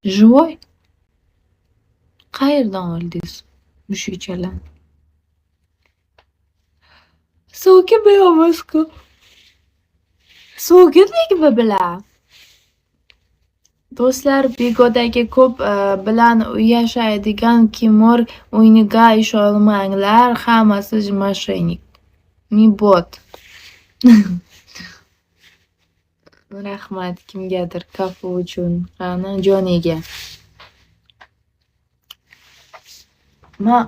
Живой? Qayerdan oldingiz mushukchalarni? So'kinmayapmiz-ku. So'kinlikmi bilan? Do'stlar, bego'dagi ko'p bilan yashaydigan Kimor o'yiniga ishonmanglar, hammasi moshenik. Bot. Rahmat kimgadir kafe uchun. Qani Joniga. Ma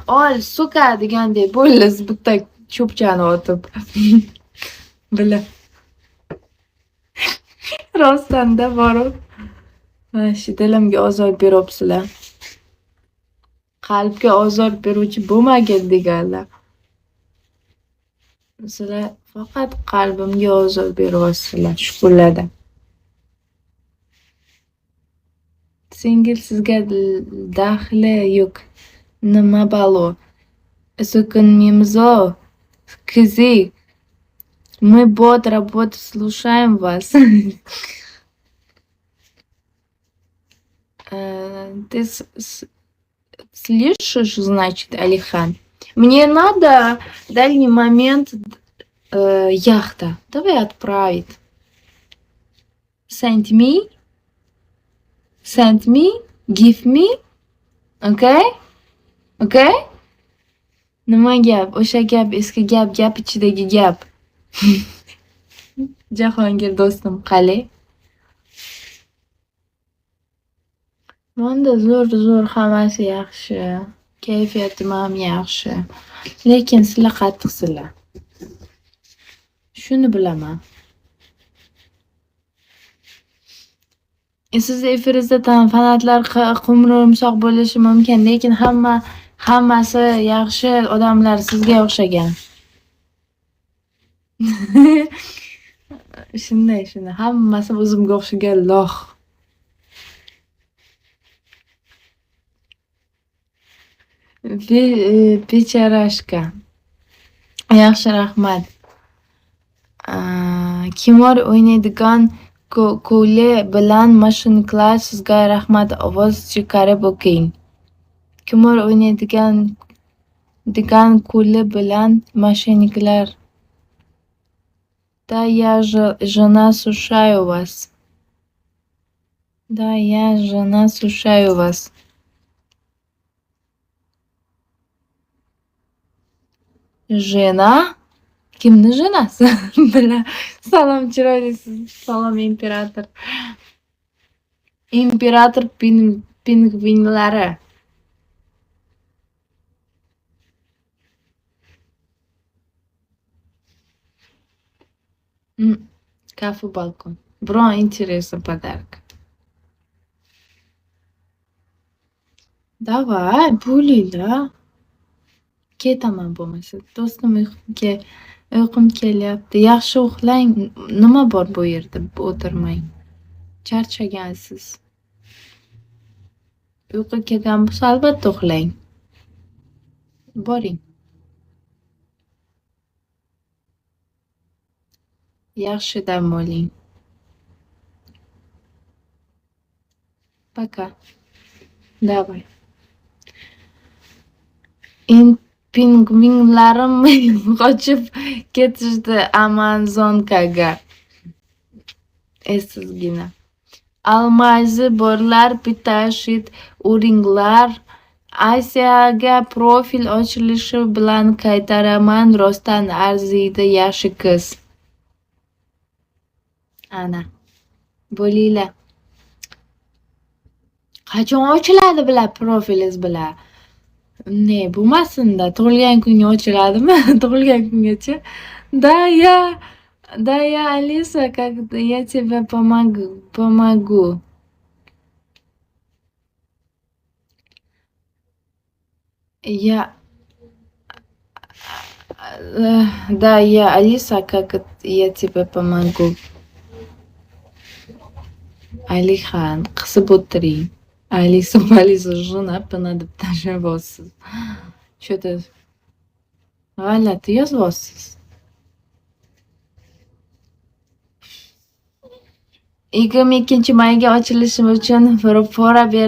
ol, suka degandek bo'lasiz bitta cho'pchani otib. Bila. Rostdan-da borib. Shu dilimga ozor beryapsizlar. Qalbga ozor beruvchi bo'lmagin deganlar. Sizlar faqat qalbimga ozor beryapsizlar, shukurlarda. Singil sizga daxli yo'q. Nima balo? So'kinmaymiz-ku. Qizi. Мы бот работу слушаем вас. Ты слышишь, значит, Алихан? Мне надо в дальний момент яхта. Давай отправить. Send me. Give me. Okay? Okay? Nima gap? O'sha gap eski gap ichidagi gap. Jahongir do'stim qalay? Menda zo'r hammasi yaxshi. Kayfiyatim ham yaxshi. Lekin sizlar qattiqsizlar. Shuni bilaman. Siz efiringizda fanatlar qumrumsoq bo'lishi mumkin, lekin hammasi yaxshi odamlar sizga o'xshagan. Shunday. Hammasi o'zimga o'xshagan loh. Becharashka. Yaxshi, rahmat. Kimor o'ynaydigan Ko'li bilan mashiniklar sizga rahmat, ovoz chiqarib o'qing. Kimor o'ynaydigan Ko'li bilan mashiniklar. Да, я жена слушаю вас. Жена? Kimni jenasi? Bila. Salom chiroylisiz. Salom imperator. Imperator pingvinlari. Kafe balkon. Biron интересный подарок. Davay, bo'linglar. Ketaman bo'lmasa. Do'stim uyqum kelyapti. Yaxshi uxlang. Nima bor bu yerda? O'tirmang. Charchagansiz. Uyqu kelgan bo'lsa, albatta uxlang. Boring. Yaxshi dam oling. Пока. Давай. Pingvinlarim qochib ketishdi Amazonkaga. Sizgina. Almazi borlar, bitta shit o'ringlar. Asiyaga profil ochilishi bilan qaytaraman. Rostdan arziydi yaxshi qiz. Ana. Bo'linglar. Qachon ochiladi bilan profilingiz bilan? Ne bo'lmasin-da, tug'ilgan kunga ochiladimi? Tug'ilgan kungacha. Да, я Алиса, как я тебе помогу. Да, я Алиса, как я тебе помогу. Aliхан, qisib o'tiring. Alisa jurnalni deb tashlabyapsiz. Shu-da g'alati yozyapsiz. 22 mayga ochilishi uchun pora berdi.